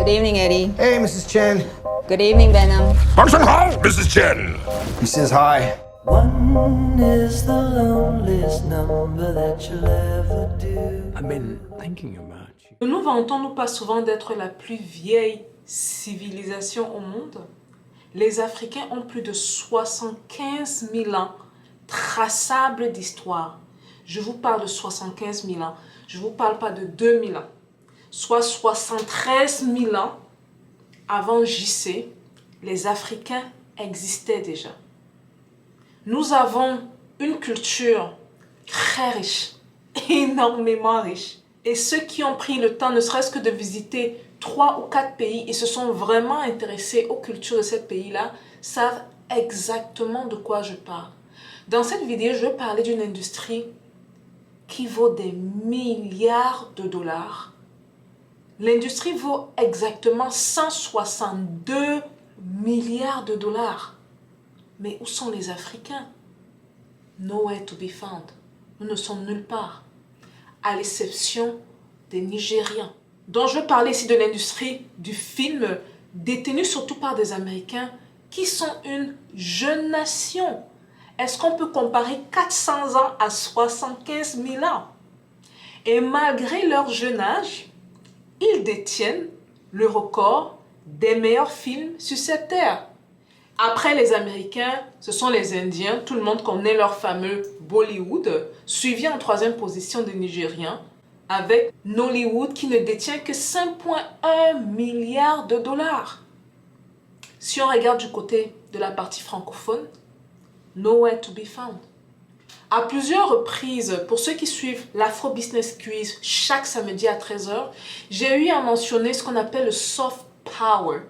Good evening, Eddie. Hey, Mrs. Chen. Good evening, Benham. Function Hall, Mrs. Chen. He says hi. One is the loneliest number that you'll ever do. I've been thinking about you. Ne nous vantons-nous pas souvent d'être la plus vieille civilisation au monde? Les Africains ont plus de 75 000 ans traçables d'histoire. Je vous parle de 75 000 ans. Je ne vous parle pas de 2000 ans. Soit 73 000 ans avant JC, les Africains existaient déjà. Nous avons une culture très riche, énormément riche. Et ceux qui ont pris le temps, ne serait-ce que de visiter 3 ou 4 pays et se sont vraiment intéressés aux cultures de ces pays-là, savent exactement de quoi je parle. Dans cette vidéo, je vais parler d'une industrie qui vaut des milliards de dollars. L'industrie vaut exactement 162 milliards de dollars. Mais où sont les Africains? Nowhere to be found. Nous ne sommes nulle part. À l'exception des Nigérians. Donc je veux parler ici de l'industrie du film, détenue surtout par des Américains, qui sont une jeune nation. Est-ce qu'on peut comparer 400 ans à 75 000 ans? Et malgré leur jeune âge, ils détiennent le record des meilleurs films sur cette terre. Après les Américains, ce sont les Indiens. Tout le monde connaît leur fameux Bollywood, suivi en 3e position des Nigériens, avec Nollywood qui ne détient que 5,1 milliards de dollars. Si on regarde du côté de la partie francophone, nowhere to be found. À plusieurs reprises, pour ceux qui suivent l'Afro Business Quiz chaque samedi à 13h, j'ai eu à mentionner ce qu'on appelle le soft power,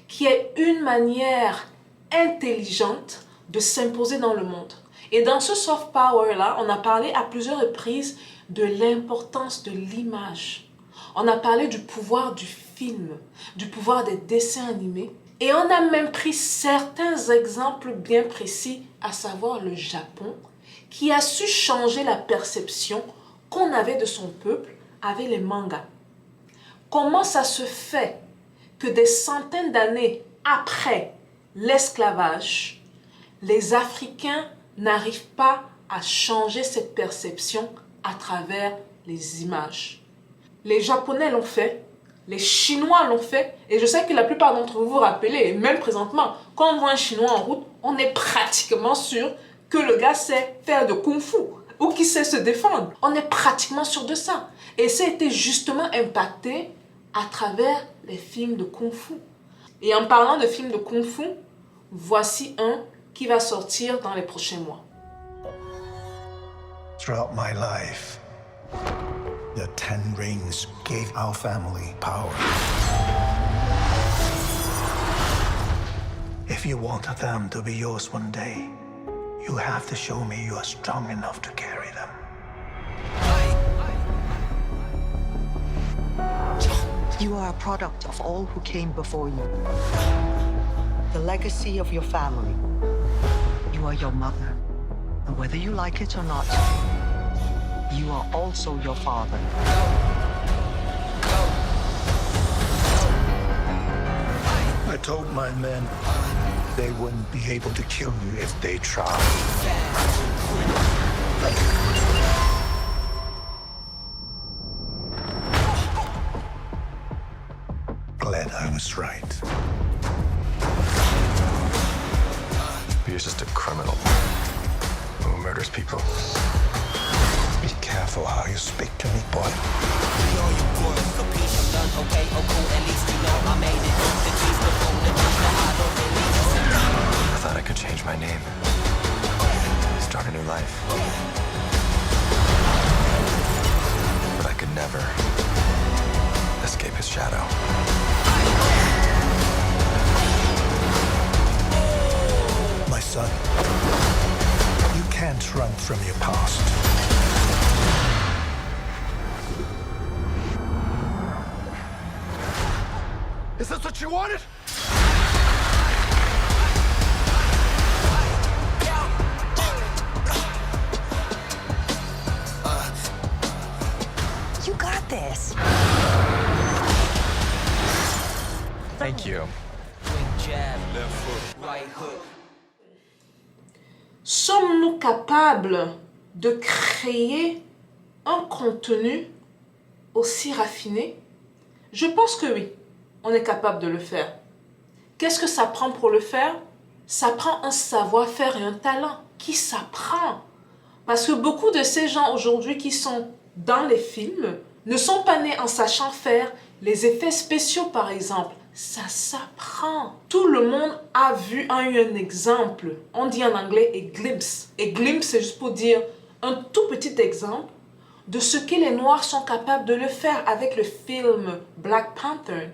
qui est une manière intelligente de s'imposer dans le monde. Et dans ce soft power-là, on a parlé à plusieurs reprises de l'importance de l'image. On a parlé du pouvoir du film, du pouvoir des dessins animés. Et on a même pris certains exemples bien précis, à savoir le Japon, qui a su changer la perception qu'on avait de son peuple avec les mangas. Comment ça se fait que des centaines d'années après l'esclavage, les Africains n'arrivent pas à changer cette perception à travers les images? Les Japonais l'ont fait, les Chinois l'ont fait, et je sais que la plupart d'entre vous vous rappelez, et même présentement, quand on voit un Chinois en route, on est pratiquement sûr que le gars sait faire de kung-fu ou qu'il sait se défendre. On est pratiquement sûr de ça. Et ça a été justement impacté à travers les films de kung-fu. Et en parlant de films de kung-fu, voici un qui va sortir dans les prochains mois. Throughout my life, the 10 rings gave our family power. If you want them to be yours one day, you have to show me you are strong enough to carry them. You are a product of all who came before you. The legacy of your family. You are your mother. And whether you like it or not, you are also your father. I told my men they wouldn't be able to kill you if they tried. Glad I was right. You're just a criminal who murders people. Be careful how you speak to me, boy. I thought I could change my name. Start a new life. But I could never escape his shadow. My son, you can't run from your past. Is this what you wanted? You got this. Thank you. Sommes-nous capables de créer un contenu aussi raffiné? Je pense que oui, on est capable de le faire. Qu'est-ce que ça prend pour le faire? Ça prend un savoir-faire et un talent qui s'apprend. Parce que beaucoup de ces gens aujourd'hui qui sont dans les films ne sont pas nés en sachant faire les effets spéciaux par exemple. Ça s'apprend. Tout le monde a eu un exemple. On dit en anglais a glimpse. A glimpse, c'est juste pour dire un tout petit exemple de ce que les Noirs sont capables de le faire avec le film Black Panther.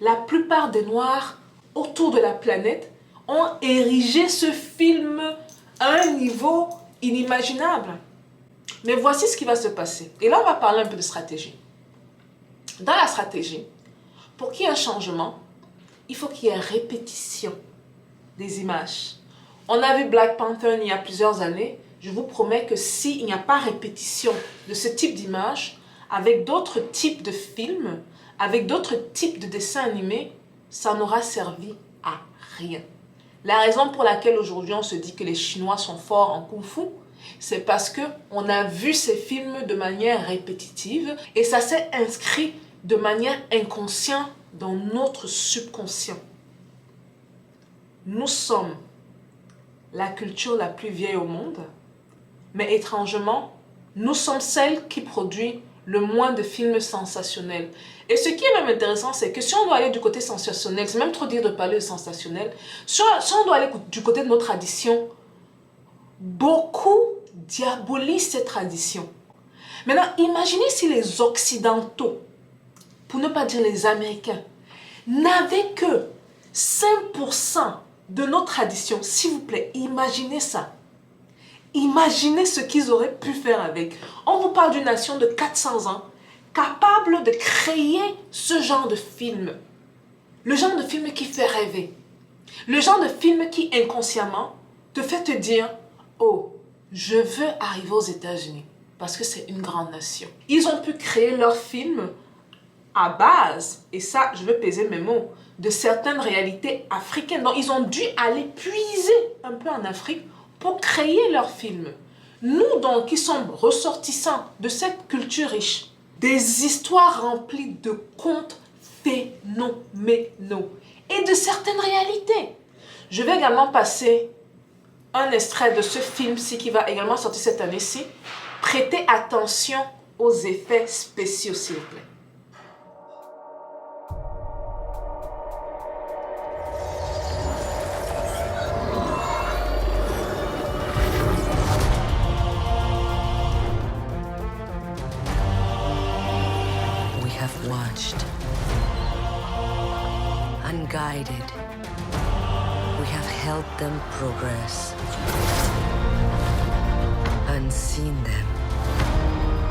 La plupart des Noirs autour de la planète ont érigé ce film à un niveau inimaginable. Mais voici ce qui va se passer. Et là, on va parler un peu de stratégie. Dans la stratégie, pour qu'il y ait un changement, il faut qu'il y ait répétition des images. On a vu Black Panther il y a plusieurs années. Je vous promets que s'il n'y a pas répétition de ce type d'image, avec d'autres types de films, avec d'autres types de dessins animés, ça n'aura servi à rien. La raison pour laquelle aujourd'hui on se dit que les Chinois sont forts en Kung-Fu, c'est parce qu'on a vu ces films de manière répétitive et ça s'est inscrit de manière inconsciente dans notre subconscient. Nous sommes la culture la plus vieille au monde, mais étrangement, nous sommes celle qui produit le moins de films sensationnels. Et ce qui est même intéressant, c'est que si on doit aller du côté sensationnel, c'est même trop dire de parler de sensationnel, si on doit aller du côté de nos traditions, beaucoup diabolisent ces traditions. Maintenant, imaginez si les Occidentaux, pour ne pas dire les Américains, n'avaient que 5% de nos traditions. S'il vous plaît, imaginez ça. Imaginez ce qu'ils auraient pu faire avec. On vous parle d'une nation de 400 ans, capable de créer ce genre de film. Le genre de film qui fait rêver. Le genre de film qui, inconsciemment, te fait te dire « Oh, je veux arriver aux États-Unis parce que c'est une grande nation. » Ils ont pu créer leur film à base, et ça, je veux peser mes mots, de certaines réalités africaines. Donc, ils ont dû aller puiser un peu en Afrique pour créer leur film. Nous, donc, qui sommes ressortissants de cette culture riche, des histoires remplies de contes phénoménaux et de certaines réalités. Je vais également passer un extrait de ce film-ci qui va également sortir cette année-ci. Prêtez attention aux effets spéciaux, s'il vous plaît. Watched, unguided, we have helped them progress and seen them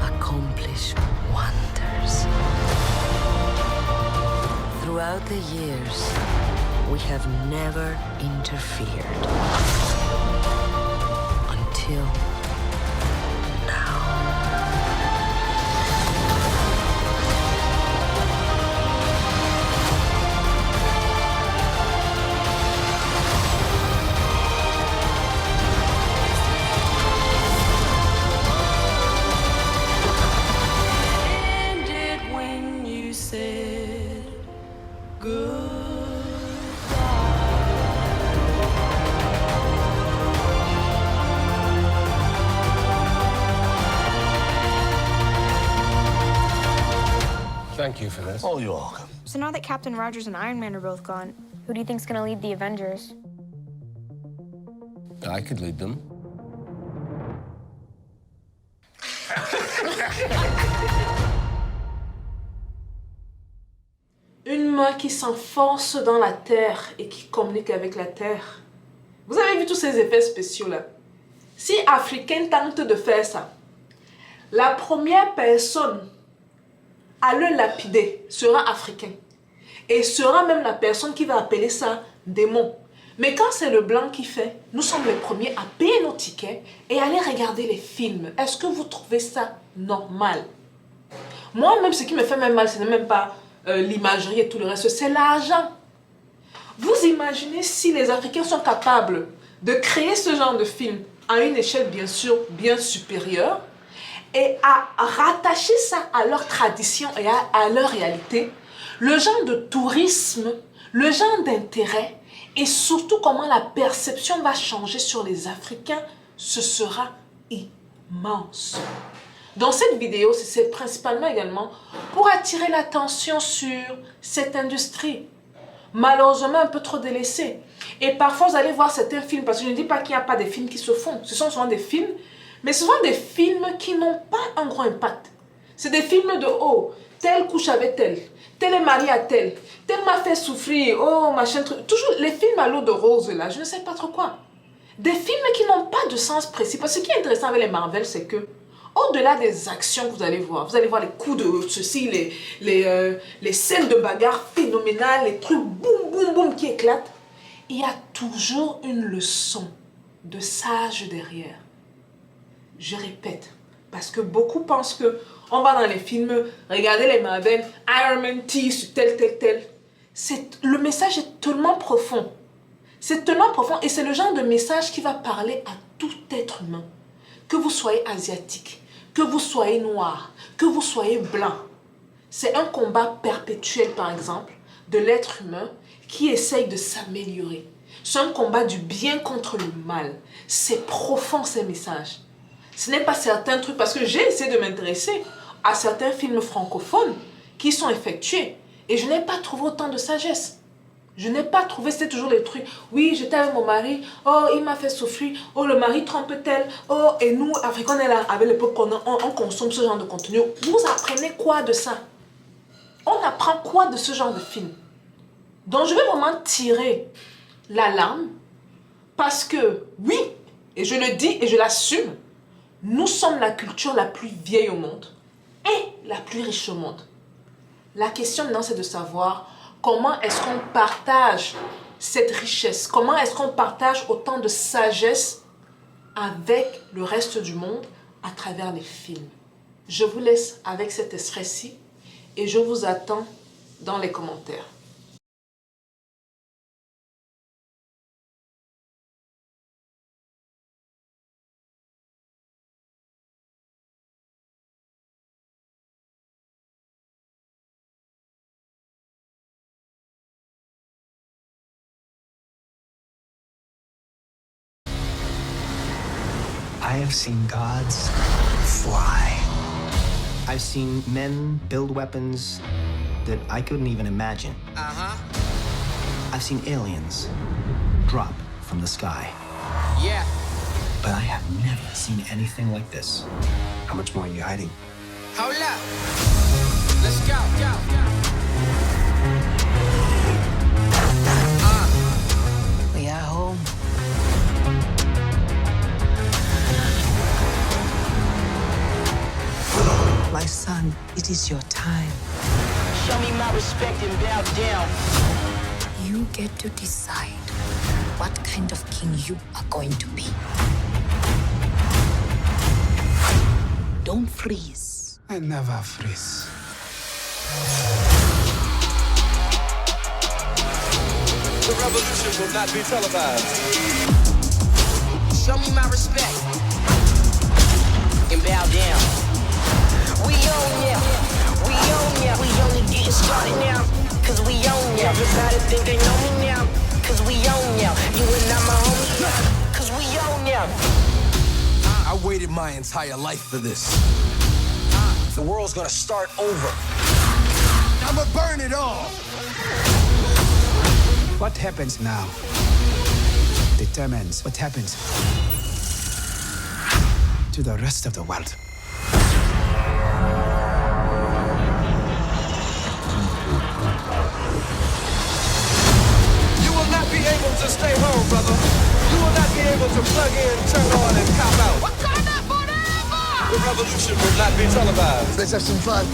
accomplish wonders. Throughout the years, we have never interfered until Thank you for this. Oh, you're welcome. So now that Captain Rogers and Iron Man are both gone, who do you think's gonna lead the Avengers? I could lead them. Une main qui s'enfonce dans la terre et qui communique avec la terre. Vous avez vu tous ces effets spéciaux là? Si Africain tente de faire ça, la première personne à le lapider sera africain. Et sera même la personne qui va appeler ça démon. Mais quand c'est le blanc qui fait, nous sommes les premiers à payer nos tickets et aller regarder les films. Est-ce que vous trouvez ça normal? Moi, même ce qui me fait même mal, ce n'est même pas l'imagerie et tout le reste, c'est l'argent. Vous imaginez si les Africains sont capables de créer ce genre de film à une échelle bien sûr bien supérieure et à rattacher ça à leur tradition et à leur réalité, le genre de tourisme, le genre d'intérêt et surtout comment la perception va changer sur les Africains, ce sera immense. Dans cette vidéo, c'est principalement également pour attirer l'attention sur cette industrie, malheureusement un peu trop délaissée. Et parfois, vous allez voir certains films, parce que je ne dis pas qu'il n'y a pas des films qui se font, ce sont souvent des films, mais ce sont des films qui n'ont pas un grand impact. C'est des films de « oh, tel couche avec tel est marié à tel m'a fait souffrir, oh, machin, truc. » Toujours les films à l'eau de rose, là, je ne sais pas trop quoi. Des films qui n'ont pas de sens précis. Parce que ce qui est intéressant avec les Marvel, c'est que au-delà des actions que vous allez voir les coups de ceci, les scènes de bagarre phénoménales, les trucs boum, boum, boum qui éclatent. Il y a toujours une leçon de sage derrière. Je répète, parce que beaucoup pensent que on va dans les films, regarder les Marvel, Iron Man T sur tel. Le message est tellement profond. C'est tellement profond et c'est le genre de message qui va parler à tout être humain. Que vous soyez asiatique, que vous soyez noir, que vous soyez blanc. C'est un combat perpétuel, par exemple, de l'être humain qui essaye de s'améliorer. C'est un combat du bien contre le mal. C'est profond, ces messages. Ce n'est pas certains trucs, parce que j'ai essayé de m'intéresser à certains films francophones qui sont effectués et je n'ai pas trouvé autant de sagesse. Je n'ai pas trouvé, c'était toujours les trucs. Oui, j'étais avec mon mari. Oh, il m'a fait souffrir. Oh, le mari trompe tel. Oh, et nous, Africains, on est là, avec les peuples, on consomme ce genre de contenu. Vous apprenez quoi de ça? On apprend quoi de ce genre de film? Donc, je vais vraiment tirer l'alarme. Parce que, oui, et je le dis et je l'assume, nous sommes la culture la plus vieille au monde et la plus riche au monde. La question maintenant, c'est de savoir comment est-ce qu'on partage cette richesse? Comment est-ce qu'on partage autant de sagesse avec le reste du monde à travers les films? Je vous laisse avec cet extrait-ci et je vous attends dans les commentaires. I have seen gods fly. I've seen men build weapons that I couldn't even imagine. I've seen aliens drop from the sky. Yeah. But I have never seen anything like this. How much more are you hiding? Hold up. Let's go. We are home. My son, it is your time. Show me my respect and bow down. You get to decide what kind of king you are going to be. Don't freeze. I never freeze. The revolution will not be televised. Show me my respect and bow down. We own ya, we own ya. We only getting started now, cause we own ya. Everybody think they know me now, cause we own ya. You and I'm a homie, cause we own ya. I waited my entire life for this. The world's gonna start over. I'ma burn it all. What happens now determines what happens to the rest of the world. You will not be able to stay home, brother. You will not be able to plug in, turn on, and cop out. Wakanda forever! The revolution will not be televised. Let's have some fun.